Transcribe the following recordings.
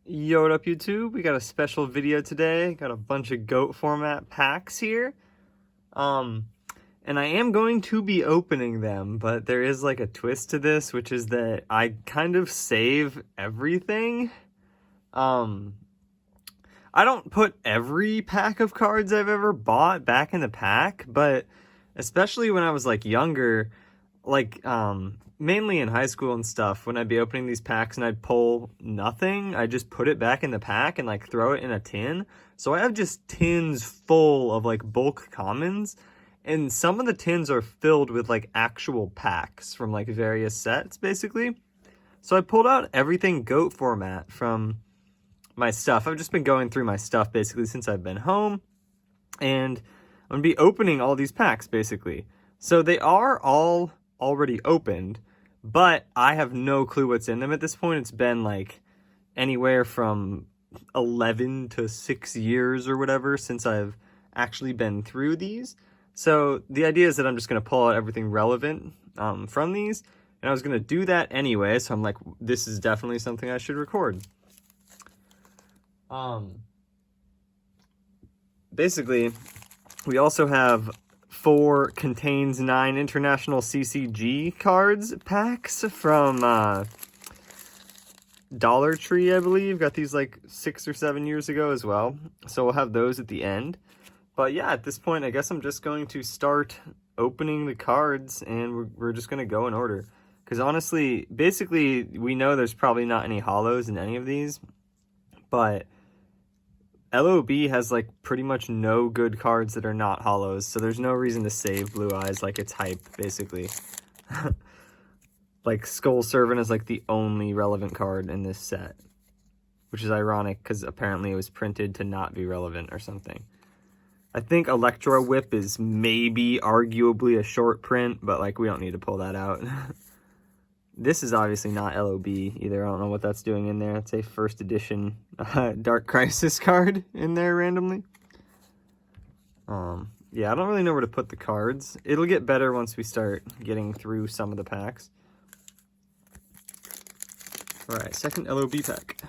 Yo, what up YouTube? We got a special video today. Got a bunch of GOAT format packs here. And I am going to be opening them, but there is like a twist to this, which is that I kind of save everything. I don't put every pack of cards I've ever bought back in the pack, but especially when I was like younger, like mainly in high school and stuff, when I'd be opening these packs and I'd pull nothing, I just put it back in the pack and like throw it in a tin. So I have just tins full of like bulk commons, and some of the tins are filled with like actual packs from like various sets basically. So I pulled out everything GOAT format from my stuff. I've just been going through my stuff basically since I've been home, and I'm gonna be opening all these packs basically. So they are all already opened, but I have no clue what's in them at this point. It's been like anywhere from 11 to 6 years or whatever since I've actually been through these. So the idea is that I'm just going to pull out everything relevant from these, and I was going to do that anyway, so I'm like, this is definitely something I should record. Basically, we also have 4 contains 9 International CCG Cards packs from Dollar Tree, I believe. Got these like 6 or 7 years ago as well. So we'll have those at the end. But yeah, at this point, I guess I'm just going to start opening the cards, and we're just going to go in order. Because honestly, basically, we know there's probably not any hollows in any of these, but LOB has like pretty much no good cards that are not hollows, so there's no reason to save Blue Eyes like it's hype, basically. Like Skull Servant is like the only relevant card in this set, which is ironic because apparently it was printed to not be relevant or something. I think Electro Whip is maybe arguably a short print, but like we don't need to pull that out. This is obviously not LOB either. I don't know what that's doing in there. It's a first edition Dark Crisis card in there randomly. Yeah, I don't really know where to put the cards. It'll get better once we start getting through some of the packs. Alright, second LOB pack.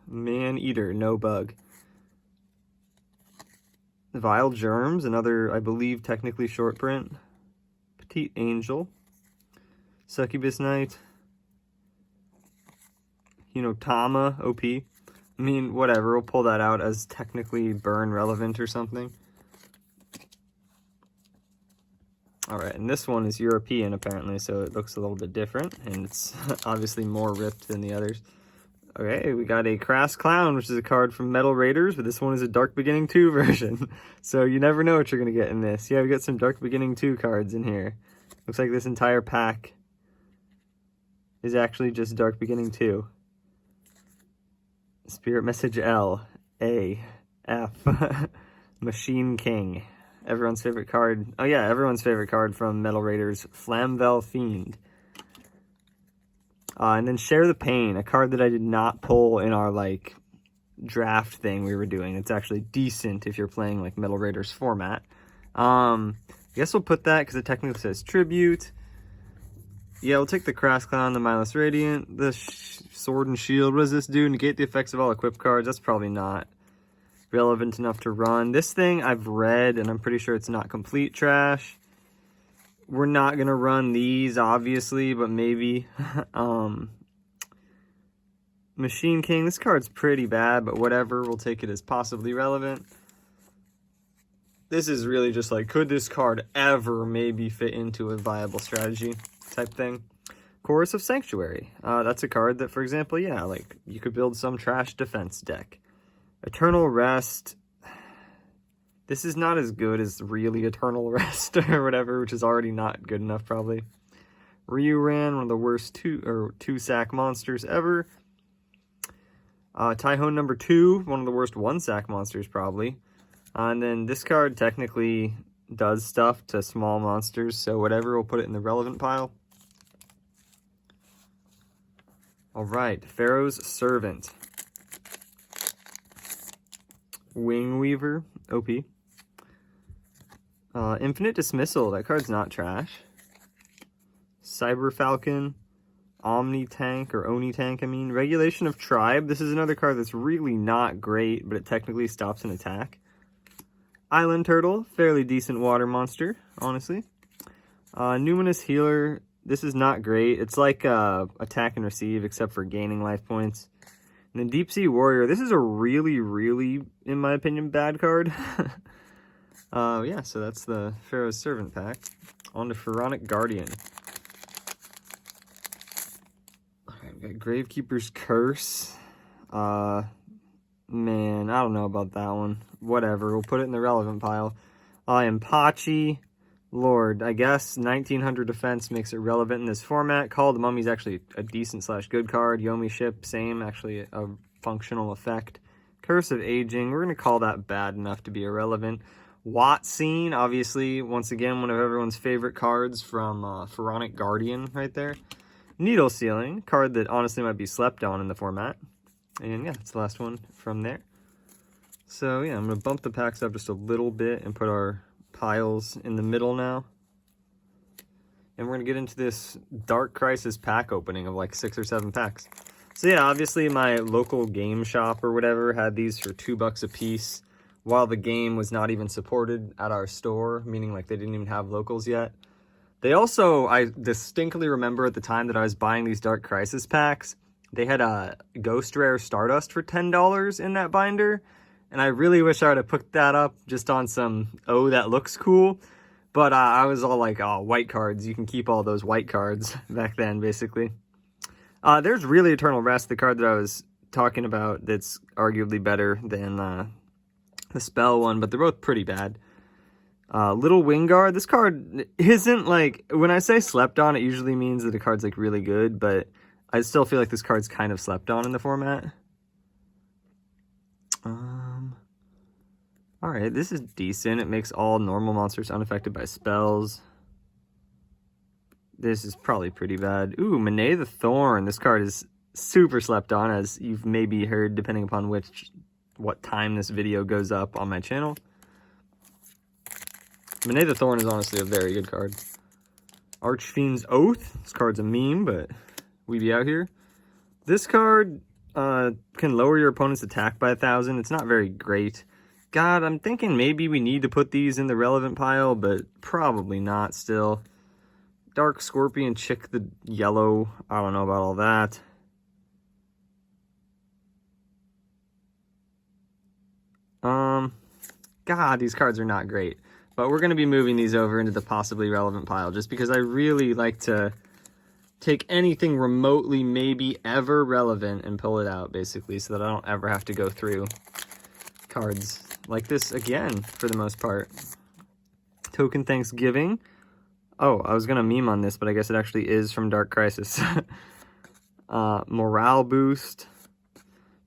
Man Eater, no bug. Vile Germs, another, I believe, technically short print. Petite Angel. Succubus Knight. Tama, OP. I mean, whatever, we'll pull that out as technically burn relevant or something. Alright, and this one is European apparently, so it looks a little bit different, and it's obviously more ripped than the others. Okay, we got a Crass Clown, which is a card from Metal Raiders, but this one is a Dark Beginning 2 version. So you never know what you're going to get in this. Yeah, we got some Dark Beginning 2 cards in here. Looks like this entire pack is actually just Dark Beginning 2. Spirit Message L, A, F, Machine King. Everyone's favorite card. Oh yeah, everyone's favorite card from Metal Raiders, Flamvel Fiend. And then Share the Pain, a card that I did not pull in our like draft thing we were doing. It's actually decent if you're playing like Metal Raiders format. I guess we'll put that because it technically says Tribute. Yeah, we'll take the Crass Clown, the Mindless Radiant, the Sword and Shield. What does this do? Negate the effects of all equipped cards. That's probably not relevant enough to run. This thing I've read, and I'm pretty sure it's not complete trash. We're not going to run these, obviously, but maybe. Machine King, this card's pretty bad, but whatever. We'll take it as possibly relevant. This is really just like, could this card ever maybe fit into a viable strategy type thing? Chorus of Sanctuary. That's a card that, for example, yeah, like, you could build some trash defense deck. Eternal Rest. This is not as good as really Eternal Rest or whatever, which is already not good enough probably. Ryuran, one of the worst two-sack monsters ever. Tachyon number 2, one of the worst one-sack monsters probably. And then this card technically does stuff to small monsters, so whatever, we'll put it in the relevant pile. Alright, Pharaoh's Servant. Wing Weaver, OP. Infinite Dismissal, that card's not trash. Cyber Falcon, Omni Tank, or Oni Tank, I mean. Regulation of Tribe. This is another card that's really not great, but it technically stops an attack. Island Turtle, fairly decent water monster, honestly. Numinous Healer. This is not great. It's like attack and receive, except for gaining life points. And then Deep Sea Warrior. This is a really, really, in my opinion, bad card. Yeah, so that's the Pharaoh's Servant pack. On to Pharaonic Guardian. Alright, we got Gravekeeper's Curse. Man, I don't know about that one. Whatever, we'll put it in the relevant pile. Impachi. Lord, I guess 1900 defense makes it relevant in this format. Call of the Mummy's actually a decent / good card. Yomi Ship, same, actually a functional effect. Curse of Aging, we're going to call that bad enough to be irrelevant. Watt Scene, obviously, once again, one of everyone's favorite cards from Pharaonic Guardian right there. Needle Sealing, card that honestly might be slept on in the format. And yeah, that's the last one from there. So yeah, I'm going to bump the packs up just a little bit and put our piles in the middle now. And we're going to get into this Dark Crisis pack opening of like 6 or 7 packs. So yeah, obviously my local game shop or whatever had these for $2 a piece while the game was not even supported at our store, meaning like they didn't even have locals yet. They also, I distinctly remember at the time that I was buying these Dark Crisis packs, they had a Ghost Rare Stardust for $10 in that binder. And I really wish I would have put that up just on some, oh, that looks cool. But I was all like, oh, white cards. You can keep all those white cards back then, basically. There's really Eternal Rest, the card that I was talking about that's arguably better than the spell one. But they're both pretty bad. Little Wingard. This card isn't like, when I say slept on, it usually means that the card's like really good. But I still feel like this card's kind of slept on in the format. Alright, this is decent. It makes all normal monsters unaffected by spells. This is probably pretty bad. Ooh, Monet the Thorn. This card is super slept on, as you've maybe heard, depending upon what time this video goes up on my channel. Monet the Thorn is honestly a very good card. Archfiend's Oath. This card's a meme, but we be out here. This card can lower your opponent's attack by 1,000. It's not very great. God, I'm thinking maybe we need to put these in the relevant pile, but probably not still. Dark Scorpion Chick the Yellow. I don't know about all that. God, these cards are not great. But we're going to be moving these over into the possibly relevant pile just because I really like to take anything remotely, maybe ever relevant and pull it out, basically, so that I don't ever have to go through cards like this again, for the most part. Token Thanksgiving. Oh, I was going to meme on this, but I guess it actually is from Dark Crisis. Morale Boost.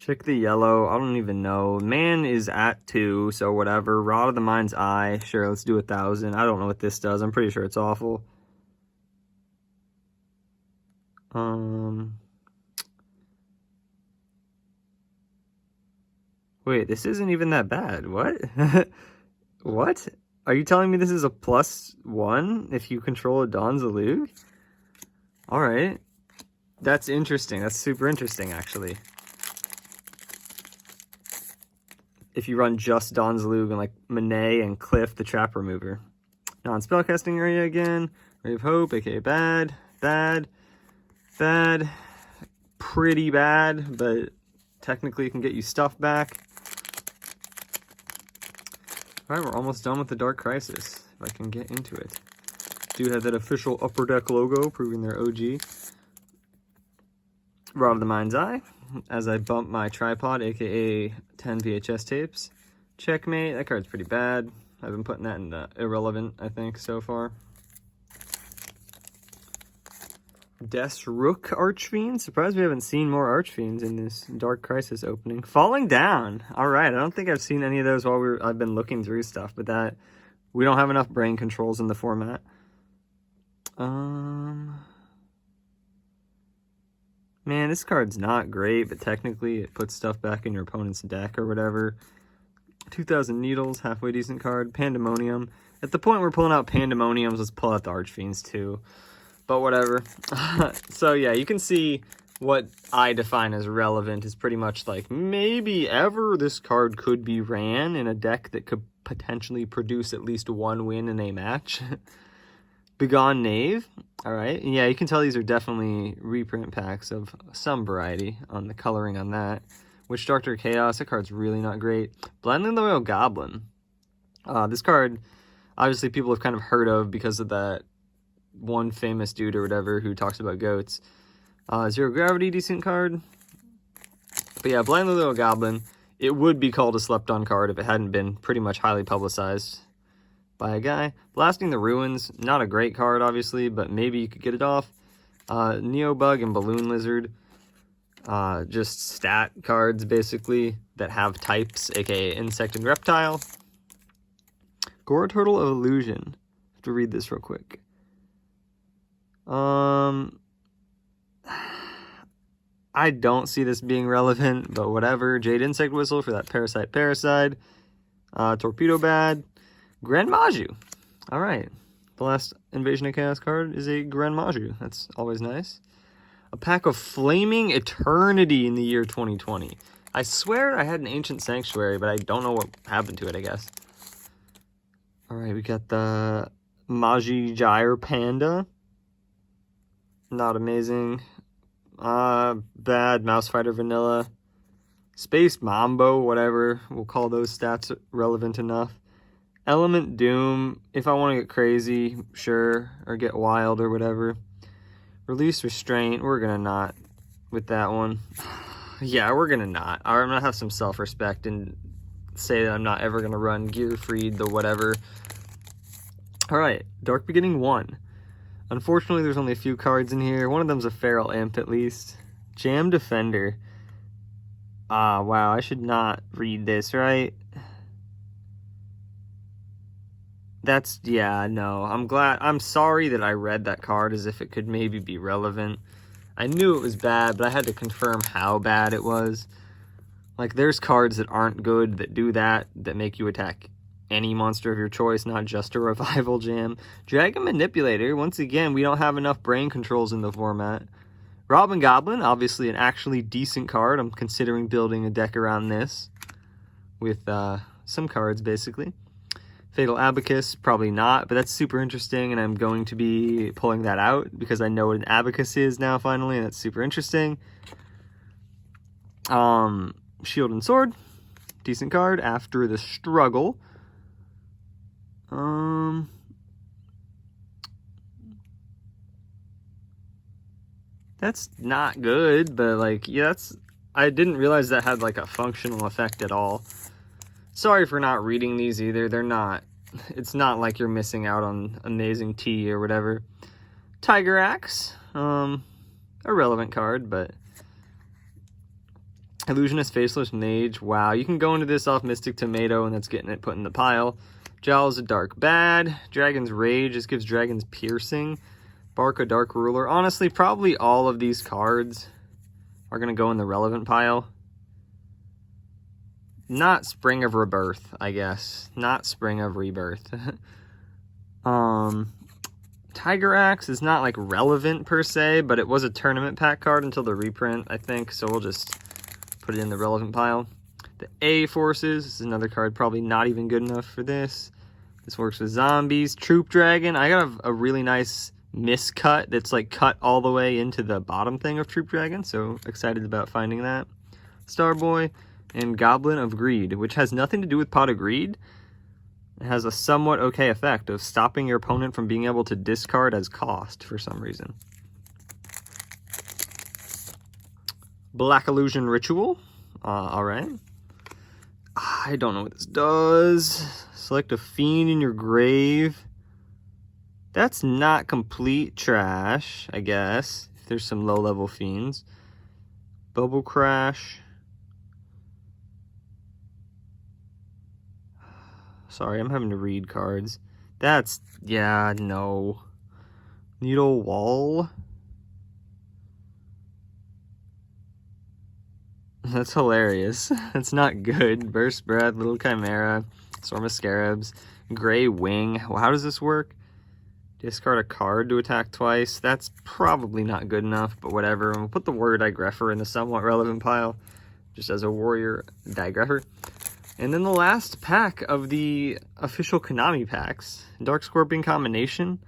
Check the Yellow. I don't even know. Man is at 2, so whatever. Rod of the Mind's Eye. Sure, let's do 1,000. I don't know what this does. I'm pretty sure it's awful. Wait, this isn't even that bad. What? What? Are you telling me this is a +1 if you control a Don Zalug? Alright. That's interesting. That's super interesting, actually. If you run just Don Zalug and like Monet and Cliff, the Trap Remover. Non-spellcasting area again. Ray of Hope, aka bad. Bad. Bad. Pretty bad, but technically it can get you stuff back. Alright, we're almost done with the Dark Crisis, if I can get into it. Do have that official Upper Deck logo, proving they're OG. Rod of the Mind's Eye, as I bump my tripod, aka 10 VHS tapes. Checkmate, that card's pretty bad. I've been putting that in the irrelevant, I think, so far. Desrook Archfiend. Surprised we haven't seen more Archfiends in this Dark Crisis opening. Falling Down. Alright, I don't think I've seen any of those while I've been looking through stuff, but that we don't have enough brain controls in the format. Man, this card's not great, but technically it puts stuff back in your opponent's deck or whatever. 2,000 Needles, halfway decent card. Pandemonium. At the point we're pulling out Pandemoniums, let's pull out the Archfiends too. but whatever. So yeah, you can see what I define as relevant is pretty much like maybe ever this card could be ran in a deck that could potentially produce at least one win in a match. Begone Knave. All right. Yeah, you can tell these are definitely reprint packs of some variety on the coloring on that. Witch Doctor Chaos. That card's really not great. Blindly Loyal Goblin. This card, obviously people have kind of heard of because of that one famous dude or whatever who talks about goats. Zero Gravity, decent card. But yeah, Blindly Loyal Goblin, it would be called a slept-on card if it hadn't been pretty much highly publicized by a guy. Blasting the Ruins, not a great card, obviously, but maybe you could get it off. Neobug and Balloon Lizard, just stat cards, basically, that have types, aka Insect and Reptile. Gora Turtle of Illusion. I have to read this real quick. I don't see this being relevant, but whatever. Jade Insect Whistle for that Parasite. Torpedo Bad. Grand Maju. All right. The last Invasion of Chaos card is a Grand Maju. That's always nice. A pack of Flaming Eternity in the year 2020. I swear I had an Ancient Sanctuary, but I don't know what happened to it, I guess. All right, we got the Magi Gyre Panda. Not amazing. Bad Mouse Fighter Vanilla. Space Mambo, whatever. We'll call those stats relevant enough. Element Doom, if I want to get crazy, sure, or get wild or whatever. Release Restraint, we're going to not with that one. Yeah, we're going to not. I'm going to have some self-respect and say that I'm not ever going to run Gear Freed, the whatever. All right, Dark Beginning 1. Unfortunately, there's only a few cards in here. One of them's a Feral Imp, at least. Jam Defender. Wow, I should not read this, right? That's, yeah, no. I'm sorry that I read that card as if it could maybe be relevant. I knew it was bad, but I had to confirm how bad it was. Like, there's cards that aren't good that do that make you attack any monster of your choice, not just a Revival Jam. Dragon Manipulator, once again, we don't have enough brain controls in the format. Robin Goblin, obviously an actually decent card. I'm considering building a deck around this with some cards, basically. Fatal Abacus, probably not, but that's super interesting, and I'm going to be pulling that out because I know what an Abacus is now, finally, and that's super interesting. Shield and Sword, decent card. After the Struggle. That's not good, but like, yeah, I didn't realize that had like a functional effect at all. Sorry for not reading these either. It's not like you're missing out on amazing tea or whatever. Tiger Axe, a relevant card, but Illusionist Faceless Mage, wow, you can go into this off Mystic Tomato and that's getting it put in the pile. Jowl's a Dark Bad. Dragon's Rage, this gives Dragon's Piercing. Bark a Dark Ruler. Honestly, probably all of these cards are going to go in the relevant pile. Not Spring of Rebirth, I guess. Not Spring of Rebirth. Tiger Axe is not like relevant per se, but it was a tournament pack card until the reprint, I think, so we'll just put it in the relevant pile. The A Forces is another card, probably not even good enough for this. This works with zombies. Troop Dragon, I got a really nice miscut that's like cut all the way into the bottom thing of Troop Dragon, so excited about finding that. Starboy and Goblin of Greed, which has nothing to do with Pot of Greed. It has a somewhat okay effect of stopping your opponent from being able to discard as cost for some reason. Black Illusion Ritual. Alright. I don't know what this does. Select a fiend in your grave. That's not complete trash, I guess. If there's some low-level fiends. Bubble Crash. Sorry, I'm having to read cards. That's, yeah, no. Needle Wall. That's hilarious. That's not good. Burst Breath, Little Chimera, Storm of Scarabs, Gray Wing. Well, how does this work? Discard a card to attack twice. That's probably not good enough, but whatever. And we'll put the Warrior Digrapher in the somewhat relevant pile, just as a Warrior Digrapher. And then the last pack of the official Konami packs, Dark Scorpion combination.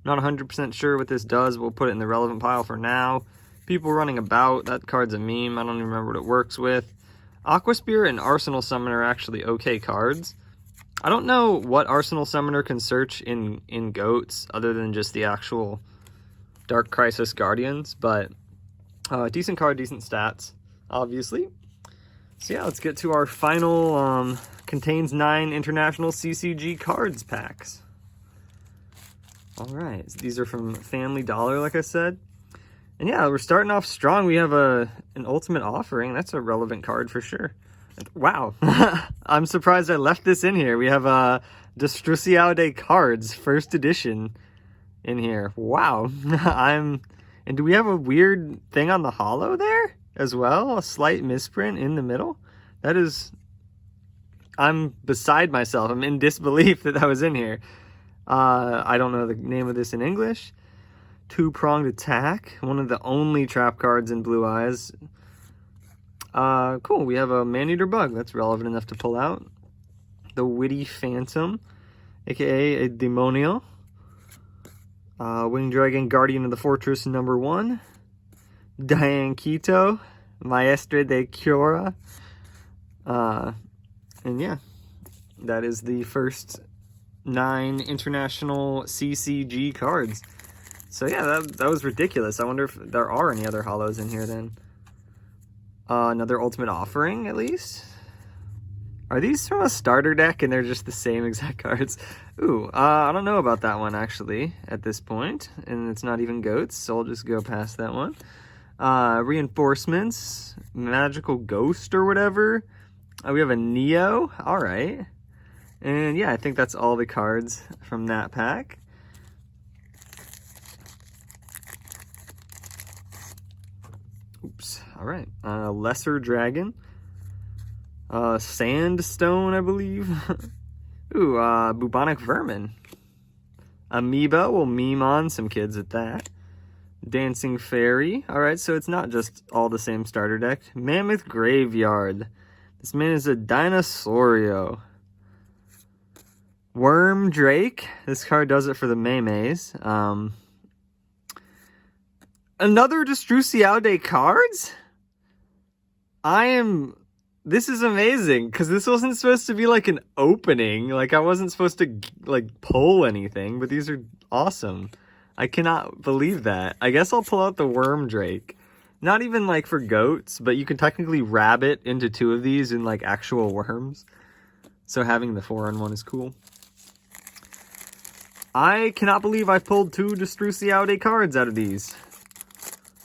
Not 100% sure what this does. We'll put it in the relevant pile for now. People running about, that card's a meme. I don't even remember what it works with. Aqua Spirit and Arsenal Summoner are actually okay cards. I don't know what Arsenal Summoner can search in GOATs other than just the actual Dark Crisis Guardians, but decent card, decent stats, obviously. So yeah, let's get to our final, contains 9 International CCG Cards packs. Alright, so these are from Family Dollar, like I said. And yeah, we're starting off strong. We have an Ultimate Offering. That's a relevant card for sure. Wow. I'm surprised I left this in here. We have Destrucialde Cards, first edition in here. Wow. And do we have a weird thing on the holo there as well? A slight misprint in the middle? That is... I'm beside myself. I'm in disbelief that was in here. I don't know the name of this in English. Two-pronged attack. One of the only trap cards in Blue Eyes. Cool. We have a Maneater Bug. That's relevant enough to pull out. The Witty Phantom, aka a Demonio. Winged Dragon, Guardian of the Fortress #1. Diane Quito, Maestre de Cura. And yeah, that is the first 9 International CCG cards. So yeah, that was ridiculous. I wonder if there are any other holos in here then. Another Ultimate Offering, at least. Are these from a starter deck and they're just the same exact cards? Ooh, I don't know about that one actually at this point. And it's not even GOATs, so I'll just go past that one. Reinforcements, Magical Ghost or whatever. We have a Neo, alright. And yeah, I think that's all the cards from that pack. Oops, alright. Lesser Dragon. Sandstone, I believe. Ooh, Bubonic Vermin. Amoeba, we'll meme on some kids at that. Dancing Fairy. Alright, so it's not just all the same starter deck. Mammoth Graveyard. This man is a Dinosaurio. Worm Drake. This card does it for the Maymays. Another Destrucialde cards? This is amazing, because this wasn't supposed to be like an opening. Like, I wasn't supposed to, like, pull anything, but these are awesome. I cannot believe that. I guess I'll pull out the Worm Drake. Not even, like, for GOATs, but you can technically rabbit into 2 of these in, like, actual worms. So having the 4-in-1 is cool. I cannot believe I pulled 2 Destrucialde cards out of these.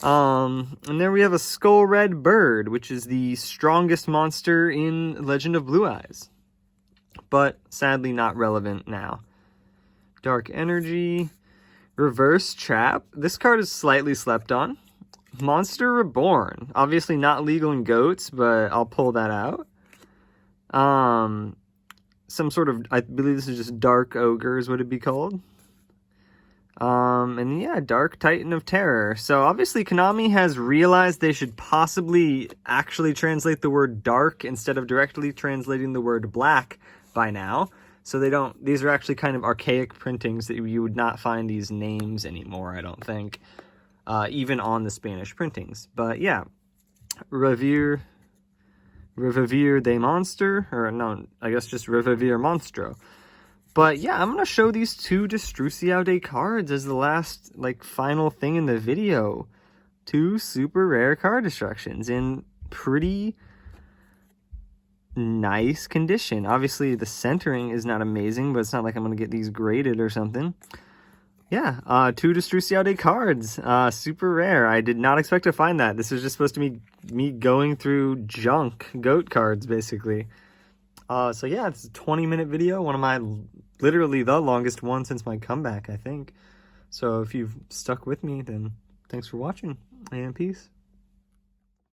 And there we have a Skull Red Bird, which is the strongest monster in Legend of Blue Eyes. But sadly not relevant now. Dark Energy. Reverse Trap. This card is slightly slept on. Monster Reborn. Obviously not legal in GOATs, but I'll pull that out. Some sort of, I believe this is just Dark Ogre is what it'd be called. And yeah, Dark Titan of Terror. So obviously Konami has realized they should possibly actually translate the word dark instead of directly translating the word black by now. So these are actually kind of archaic printings that you would not find these names anymore, I don't think. Even on the Spanish printings. But yeah, Revere de Monster, or no, I guess just Revere Monstro. But yeah, I'm going to show these 2 Destrucialde cards as the last, like, final thing in the video. 2 super rare card destructions in pretty nice condition. Obviously, the centering is not amazing, but it's not like I'm going to get these graded or something. Yeah, 2 Destrucialde cards. Super rare. I did not expect to find that. This is just supposed to be me going through junk GOAT cards, basically. So yeah, it's a 20-minute video. One of my, literally the longest one since my comeback, I think. So if you've stuck with me, then thanks for watching, and peace.